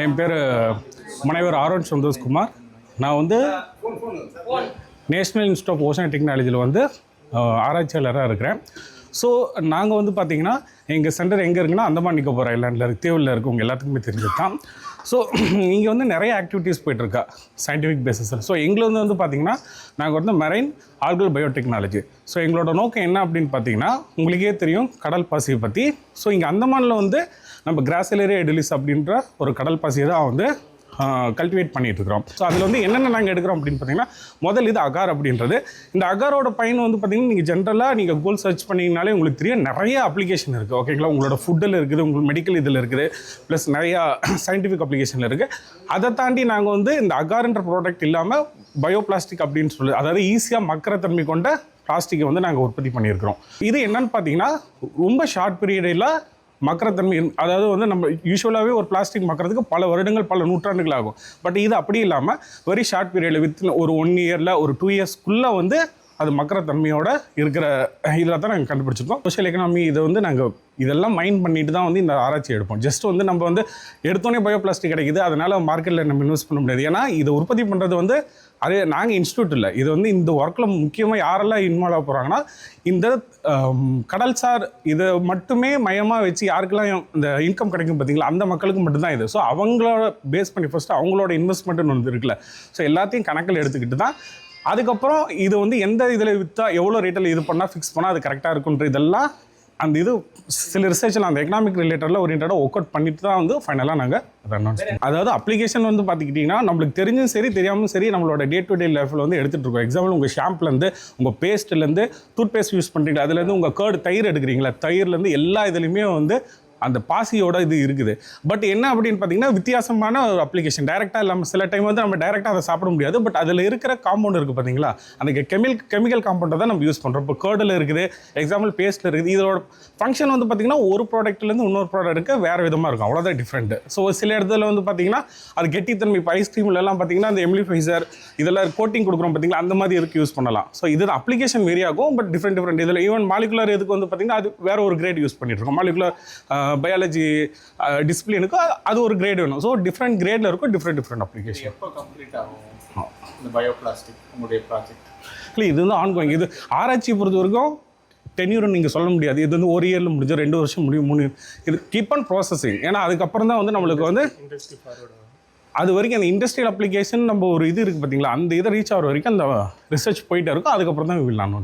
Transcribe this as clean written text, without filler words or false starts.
என் பேர் முனைவர் ஆரோன் சந்தோஷ்குமார். நான் வந்து நேஷ்னல் இன்ஸ்டியூட் ஆஃப் ஓஷன் டெக்னாலஜியில் வந்து ஆராய்ச்சியாளராக இருக்கிறேன். ஸோ நாங்கள் வந்து பார்த்திங்கன்னா எங்கள் சென்டர் எங்கே இருக்குன்னா அந்தமான் நிக்கோபார் ஐலாண்டில் இருக்குது, தீவில் இருக்குது. உங்கள் எல்லாத்துக்குமே தெரிஞ்சது தான். ஸோ இங்கே வந்து நிறைய ஆக்டிவிட்டீஸ் போய்ட்டுருக்கா சயின்டிஃபிக் பேசிஸில். ஸோ எங்களுக்கு வந்து பார்த்திங்கன்னா நாங்கள் வந்து மெரைன் ஆல்கல் பயோடெக்னாலஜி. ஸோ எங்களோட நோக்கம் என்ன அப்படின்னு பார்த்தீங்கன்னா உங்களுக்கே தெரியும் கடல் பாசியை பற்றி. ஸோ இங்கே அந்தமானில் வந்து நம்ம கிராசிலேரியா எடிலிஸ் அப்படின்ற ஒரு கடல் பாசியை தான் வந்து கல்டிவேட் பண்ணிகிட்ருக்கிறோம். ஸோ அதில் வந்து என்னென்ன நாங்கள் எடுக்கிறோம் அப்படின்னு பார்த்தீங்கன்னா முதல் இது அகார் அப்படின்றது. இந்த அகாரோட பயன் வந்து பார்த்திங்கன்னா நீங்கள் ஜென்ரலாக நீங்கள் கூகுள் சர்ச் பண்ணிங்கனாலே உங்களுக்கு தெரியும் நிறைய அப்ளிகேஷன் இருக்குது. ஓகேங்களா, உங்களோட ஃபுட்டில் இருக்குது, உங்களுக்கு மெடிக்கல் இதில் இருக்குது, ப்ளஸ் நிறையா சயின்டிஃபிக் அப்ளிகேஷனில் இருக்குது. அதை தாண்டி நாங்கள் வந்து இந்த அகார்ன்ற ப்ராடக்ட் இல்லாமல் பயோ பிளாஸ்டிக் அப்படின்னு சொல்லி, அதாவது ஈஸியாக மக்கிற தன்மை கொண்ட பிளாஸ்டிக்கை வந்து நாங்கள் உற்பத்தி பண்ணியிருக்கிறோம். இது என்னன்னு பார்த்தீங்கன்னா ரொம்ப ஷார்ட் பீரியடில் மக்கரத்தன்மை, அதாவது வந்து நம்ம யூஸ்வலாகவே ஒரு பிளாஸ்டிக் மக்கறதுக்கு பல வருடங்கள் பல நூற்றாண்டுகள் ஆகும். பட் இது அப்படி இல்லாமல் வெரி ஷார்ட் பீரியடில் வித்தின் ஒரு 1 இயரில் ஒரு 2 இயர்ஸ்க்குள்ளே வந்து அது மக்கரத்தன்மையோட இருக்கிற இதில் தான் நாங்கள் கண்டுபிடிச்சிருக்கோம். சோஷியல் எக்கனாமி இதை வந்து நாங்கள் இதெல்லாம் மைண்ட் பண்ணிட்டு தான் வந்து இந்த ஆராய்ச்சி எடுப்போம். ஜஸ்ட் வந்து நம்ம வந்து எடுத்தோடனே பயோ பிளாஸ்டிக் கிடைக்குது, அதனால் மார்க்கெட்டில் நம்ம இன்வெஸ்ட் பண்ண முடியாது. ஏன்னா இதை உற்பத்தி பண்ணுறது வந்து அதே நாங்கள் இன்ஸ்டியூட் இல்லை. இது வந்து இந்த ஒர்க்கில் முக்கியமாக யாரெல்லாம் இன்வால்வ் ஆக போகிறாங்கன்னா இந்த கடல்சார் இதை மட்டுமே மையமாக வச்சு யாருக்கெல்லாம் இந்த இன்கம் கிடைக்கும் பார்த்தீங்களா, அந்த மக்களுக்கு மட்டும்தான் இது. ஸோ அவங்களோட பேஸ் பண்ணி ஃபஸ்ட்டு அவங்களோட இன்வெஸ்ட்மெண்ட்டுன்னு வந்து இருக்குல்ல, ஸோ எல்லாத்தையும் கணக்கில் எடுத்துக்கிட்டு தான் அதுக்கப்புறம் இது வந்து எந்த இதில் விற்றா எவ்வளோ ரேட்டில் இது பண்ணால் ஃபிக்ஸ் பண்ணால் அது கரெக்டாக இருக்குன்ற இதெல்லாம் அந்த இது சில ரிசர்ச்சில் அந்த எக்கனாமிக் ரிலேட்டடில் ஓரியன்டாக ஒர்க் அவுட் பண்ணிட்டு தான் வந்து ஃபைனலாக நாங்கள் அதை அனௌன்ஸ் பண்ணோம். அதாவது அப்ளிகேஷன் வந்து பார்த்துக்கிட்டிங்கன்னா நம்மளுக்கு தெரிஞ்சும் சரி தெரியாமல் சரி நம்மளோட டே டு டே லைஃப்பில் வந்து எடுத்துகிட்டு இருக்கோம். எக்ஸாம்பிள் உங்கள் ஷாம்புலேருந்து உங்கள் பேஸ்ட்லேருந்து டூத் பேஸ்ட் யூஸ் பண்ணுறீங்களா, அதுலேருந்து உங்கள் கேர்டு தயிர் எடுக்கிறீங்களா, தயிர்லேருந்து எல்லா இதுலேயுமே வந்து அந்த பாசியோட இது இருக்குது. பட் என்ன அப்படின்னு பார்த்தீங்கன்னா வித்தியாசமான ஒரு அப்ளிகேஷன் டைரெக்டாக இல்லாமல் சில டைம் வந்து நம்ம டைரெக்டாக அதை சாப்பிட முடியாது. பட் அதில் இருக்கிற காம்பவுண்ட் இருக்குது பார்த்தீங்களா, அந்த கெமிக்கல் காம்பவுண்டை தான் நம்ம யூஸ் பண்ணுறோம். இப்போ கேர்டில் இருக்குது, எக்ஸாம்பிள் பேஸ்ட்டில் இருக்குது. இதோட ஃபங்க்ஷன் வந்து பார்த்திங்கன்னா ஒரு ப்ராடக்ட்லேருந்து இன்னொரு ப்ராடக்ட்டுக்கு வேறு விதமாக இருக்கும், அவ்வளோதான் டிஃப்ரெண்ட்டு. ஸோ சில இடத்துல வந்து பார்த்திங்கன்னா அது கெட்டித்தன்மை இப்போ ஐஸ்கிரீம்லாம் பார்த்திங்கன்னா அந்த எம்லிஃபைசர் இதெல்லாம் கோட்டிங் கொடுக்குறோம் பார்த்திங்களா, அந்த மாதிரி இதுக்கு யூஸ் பண்ணலாம். ஸோ இது அப்ளிகேஷன் வேரி ஆகும். பட் டிஃப்ரெண்ட் இதில் ஈவன் மாலிகுலர் இதுக்கு வந்து பார்த்திங்கன்னா அது வேறு ஒரு கிரேட் யூஸ் பண்ணிட்டுருக்கோம். மாலிகுலர் பயாலஜி டிசிப்ளினுக்கு அது ஒரு கிரேட் வேணும். ஸோ டிஃப்ரெண்ட் கிரேடில் இருக்கும் டிஃப்ரெண்ட் அப்ளிகேஷன். எப்போ கம்ப்ளீட் ஆகும் இந்த பயோ பிளாஸ்டிக் உங்களுடைய ப்ராஜெக்ட்? இல்லை, இது வந்து ஆன்கோயிங். இது ஆராய்ச்சி பொறுத்த வரைக்கும் டென்யூர்னு நீங்கள் சொல்ல முடியாது. இது வந்து 1 இயரில் முடிஞ்சு 2 வருஷம் முடியும் 3 இது கீப் ஆன் ப்ராசஸிங். ஏன்னா அதுக்கப்புறம் தான் வந்து நம்மளுக்கு வந்து இண்டஸ்ட்ரி ஃபார்வர்டு அது வரைக்கும் அந்த இண்டஸ்ட்ரியல் அப்ளிகேஷன் நம்ம ஒரு இது இருக்குது பார்த்தீங்களா, அந்த இதை ரீச் ஆகிற வரைக்கும் அந்த ரிசர்ச் போயிட்டே இருக்கும். அதுக்கப்புறம் தான் வில் அனௌன்ஸ்.